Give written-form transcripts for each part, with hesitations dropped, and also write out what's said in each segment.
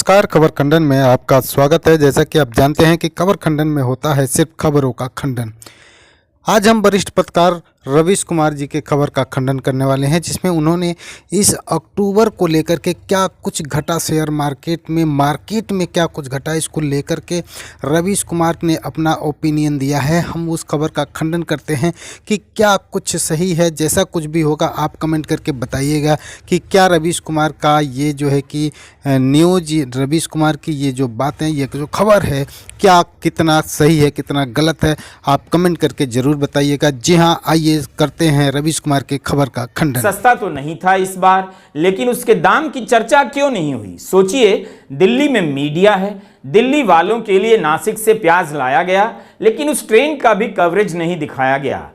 नमस्कार। खबर खंडन में आपका स्वागत है। जैसा कि आप जानते हैं कि खबर खंडन में होता है सिर्फ खबरों का खंडन। आज हम वरिष्ठ पत्रकार रवीश कुमार जी के खबर का खंडन करने वाले हैं, जिसमें उन्होंने इस अक्टूबर को लेकर के क्या कुछ घटा शेयर मार्केट में क्या कुछ घटा, इसको लेकर के रवीश कुमार ने अपना ओपिनियन दिया है। हम उस खबर का खंडन करते हैं कि क्या कुछ सही है। जैसा कुछ भी होगा आप कमेंट करके बताइएगा कि क्या रवीश कुमार का ये जो है कि न्यूज़, रवीश कुमार की ये जो बातें, ये जो खबर है, क्या कितना सही है कितना गलत है, आप कमेंट करके ज़रूर बताइएगा। जी हाँ, आइए करते हैं रवीश कुमार के खबर का खंडन। सस्ता तो नहीं था इस बार, लेकिन उसके दाम की चर्चा क्यों नहीं हुई? सोचिए, दिल्ली में मीडिया है, दिल्ली वालों के लिए नासिक से प्याज लाया गया, लेकिन उस ट्रेन का भी कवरेज नहीं दिखाया गया।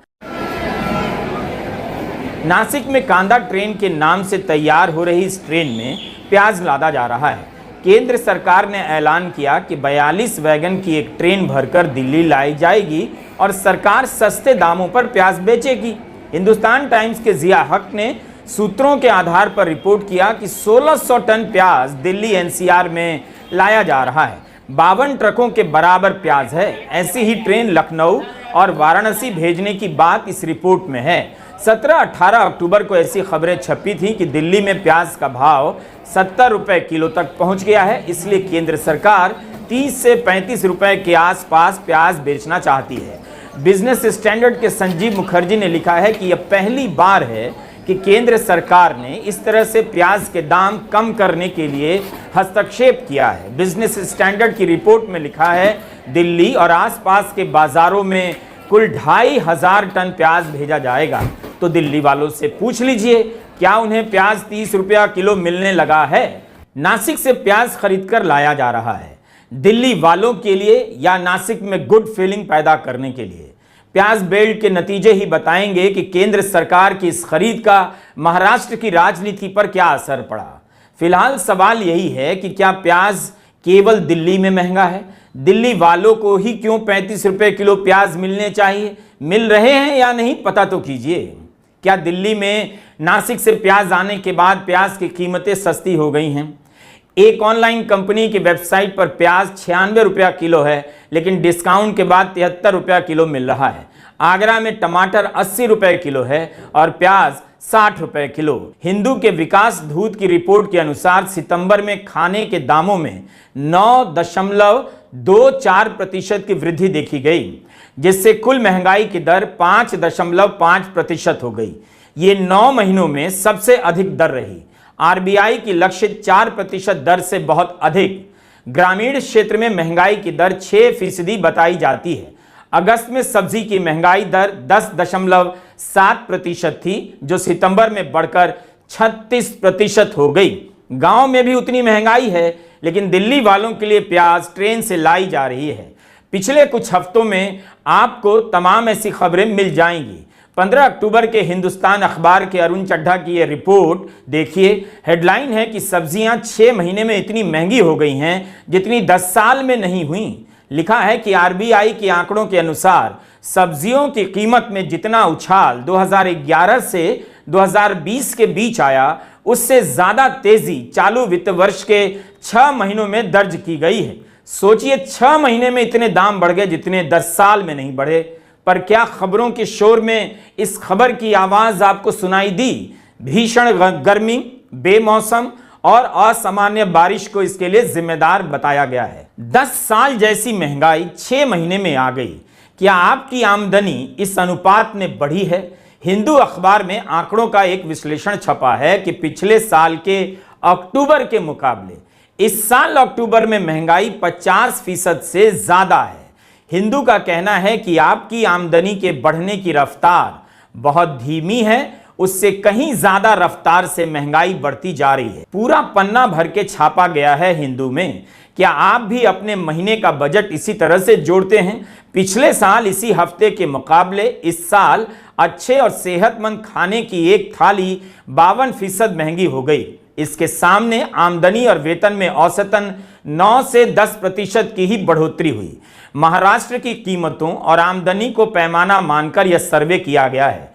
नासिक में कांदा ट्रेन के नाम से तैयार हो रही इस ट्रेन में प्याज लादा जा रहा है। केंद्र सरकार ने ऐलान किया कि 42 वैगन की एक ट्रेन भरकर दिल्ली लाई जाएगी और सरकार सस्ते दामों पर प्याज बेचेगी। हिंदुस्तान टाइम्स के जिया हक ने सूत्रों के आधार पर रिपोर्ट किया कि 1600 टन प्याज दिल्ली एनसीआर में लाया जा रहा है। 52 ट्रकों के बराबर प्याज है। ऐसी ही ट्रेन लखनऊ और वाराणसी भेजने की बात इस रिपोर्ट में है। 17-18 अक्टूबर को ऐसी खबरें छपी थी कि दिल्ली में प्याज का भाव 70 रुपए किलो तक पहुंच गया है, इसलिए केंद्र सरकार 30 से 35 रुपए के आसपास प्याज बेचना चाहती है। बिजनेस स्टैंडर्ड के संजीव मुखर्जी ने लिखा है कि यह पहली बार है कि केंद्र सरकार ने इस तरह से प्याज के दाम कम करने के लिए हस्तक्षेप किया है। बिजनेस स्टैंडर्ड की रिपोर्ट में लिखा है, दिल्ली और आसपास के बाजारों में कुल 2500 टन प्याज भेजा जाएगा। तो दिल्ली वालों से पूछ लीजिए, क्या उन्हें प्याज 30 रुपया किलो मिलने लगा है? नासिक से प्याज खरीदकर लाया जा रहा है दिल्ली वालों के लिए या नासिक में गुड फीलिंग पैदा करने के लिए? प्याज बेल्ट के नतीजे ही बताएंगे कि केंद्र सरकार की इस खरीद का महाराष्ट्र की राजनीति पर क्या असर पड़ा। फिलहाल सवाल यही है कि क्या प्याज केवल दिल्ली में महंगा है? दिल्ली वालों को ही क्यों 35 रुपए किलो प्याज मिलने चाहिए? मिल रहे हैं या नहीं, पता तो कीजिए। क्या दिल्ली में नासिक से प्याज आने के बाद प्याज की कीमतें सस्ती हो गई हैं? एक ऑनलाइन कंपनी की वेबसाइट पर प्याज 96 रुपया किलो है, लेकिन डिस्काउंट के बाद 73 रुपया किलो मिल रहा है। आगरा में टमाटर 80 रुपए किलो है और प्याज 60 रुपए किलो। हिंदू के विकास दूत की रिपोर्ट के अनुसार सितंबर में खाने के दामों में 9.24% की वृद्धि देखी गई, जिससे कुल महंगाई की दर 5.5% हो गई। ये 9 महीनों में सबसे अधिक दर रही। आरबीआई की लक्षित 4% दर से बहुत अधिक। ग्रामीण क्षेत्र में महंगाई की दर 6% बताई जाती है। अगस्त में सब्जी की महंगाई दर 10.7% थी, जो सितंबर में बढ़कर 36% हो गई। गांव में भी उतनी महंगाई है, लेकिन दिल्ली वालों के लिए प्याज ट्रेन से लाई जा रही है। पिछले कुछ हफ्तों में आपको तमाम ऐसी खबरें मिल जाएंगी। 15 अक्टूबर के हिंदुस्तान अखबार के अरुण चड्ढा की यह रिपोर्ट देखिए। हेडलाइन है कि सब्जियां 6 महीने में इतनी महंगी हो गई हैं जितनी 10 साल में नहीं हुई। लिखा है कि आरबीआई के आंकड़ों के अनुसार सब्जियों की कीमत में जितना उछाल 2011 से 2020 के बीच आया, उससे ज्यादा तेजी चालू वित्त वर्ष के 6 महीनों में दर्ज की गई है। सोचिए, 6 महीने में इतने दाम बढ़ गए जितने 10 साल में नहीं बढ़े। पर क्या खबरों के शोर में इस खबर की आवाज आपको सुनाई दी? भीषण गर्मी, बेमौसम और असामान्य बारिश को इसके लिए जिम्मेदार बताया गया है। 10 साल जैसी महंगाई 6 महीने में आ गई। क्या आपकी आमदनी इस अनुपात में बढ़ी है? हिंदू अखबार में आंकड़ों का एक विश्लेषण छपा है कि पिछले साल के अक्टूबर के मुकाबले इस साल अक्टूबर में महंगाई 50% से ज्यादा है। हिंदू का कहना है कि आपकी आमदनी के बढ़ने की रफ्तार बहुत धीमी है, उससे कहीं ज्यादा रफ्तार से महंगाई बढ़ती जा रही है। पूरा पन्ना भर के छापा गया है हिंदू में। क्या आप भी अपने महीने का बजट इसी तरह से जोड़ते हैं? पिछले साल इसी हफ्ते के मुकाबले इस साल अच्छे और सेहतमंद खाने की एक थाली 52% महंगी हो गई। इसके सामने आमदनी और वेतन में औसतन 9 से 10% की ही बढ़ोतरी हुई। महाराष्ट्र की कीमतों और आमदनी को पैमाना मानकर यह सर्वे किया गया है।